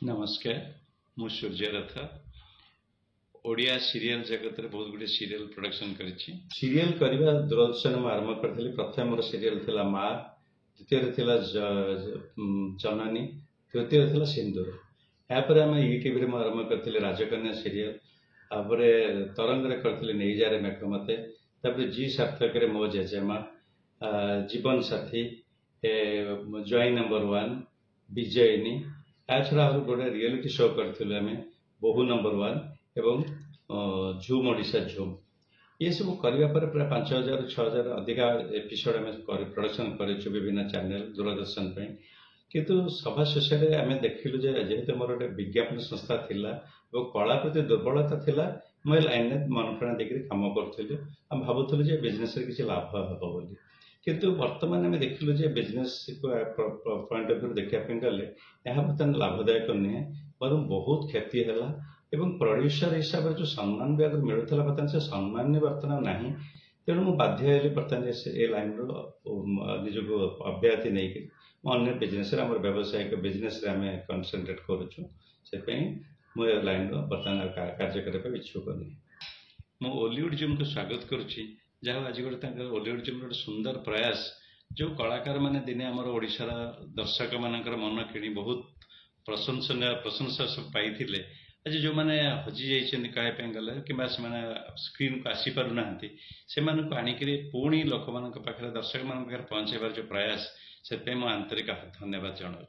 नमस्कार मु सूर्य रथ ओडिया सीरियल जगत रे बहुत गुडे सीरियल प्रोडक्शन करिछि। सीरियल करबा दूरदर्शन में आरंभ करथिली। प्रथम मोर सीरियल थिला माँ, द्वितीय थिला जननी, तृतीय थिला सिंदूर। यापर आम ईटीवी रे आरंभ करथिली राजकन्या सीरियल। तापर तरंग रे करथिली नहीं जा रे मेघ मते। तापर जी सार्थक रे मो जेजेमा, जीवन साथी, जॉय नंबर 1, विजयिनी। छड़ा गोटे रियलिटी शो करथिलु आमे बहु नंबर 1 एवं झूम ओडिशा झूम। ये सब करबा पर प्राय 5000 6000 अधिका एपिसोड आमे प्रोडक्शन करिछु विभिन्न चैनल दूरदर्शन पे। किंतु सभा शेष में आम देखिलु जेहेतु मोर गोटे विज्ञापन संस्था थिला और कला प्रति दुर्बलता थिला, मैं लाइन में मन प्राण देकर काम करूँ। आम भावुलु जे बिजनेस किसी लाभ हम बोली। किंतु वर्तमान आम देखिलु जे बिजनेस पॉइंट ऑफ व्यू देखा गले यहाँ बर्तमान लाभदायक नुहे, बर बहुत क्षति है। एवं प्रोड्यूसर हिसाब से जो सम्मान भी आगे मिलूला बर्तमान से सम्मान बर्तमान ना। तेणु मुझे बाध्य बर्तमान ए लाइन निजक अब्याहति नहीं अन्य बिजनेस आम व्यावसायिक बिजनेस आम कनसेंट्रेट करुचु। मुझे लाइन बर्तमान कार्य करने इच्छुक नहीं। मु ओलीवुड जिम को स्वागत करुच्ची। जहाँ आज गोटे ओलीवुड जिम गोटे सुंदर प्रयास जो कलाकार मैंने दिने आम ओडिशार दर्शक मान मन कि बहुत प्रशंसा सब पाई। आज जो मैंने हजि जाइए कहवाई गले कि स्क्रीन को आसी पार ना से आणिक पुणी लोक मान पाखे दर्शक मान पाखे पहुंचाइबार जो प्रयास से आंतरिक धन्यवाद जनाऊँ।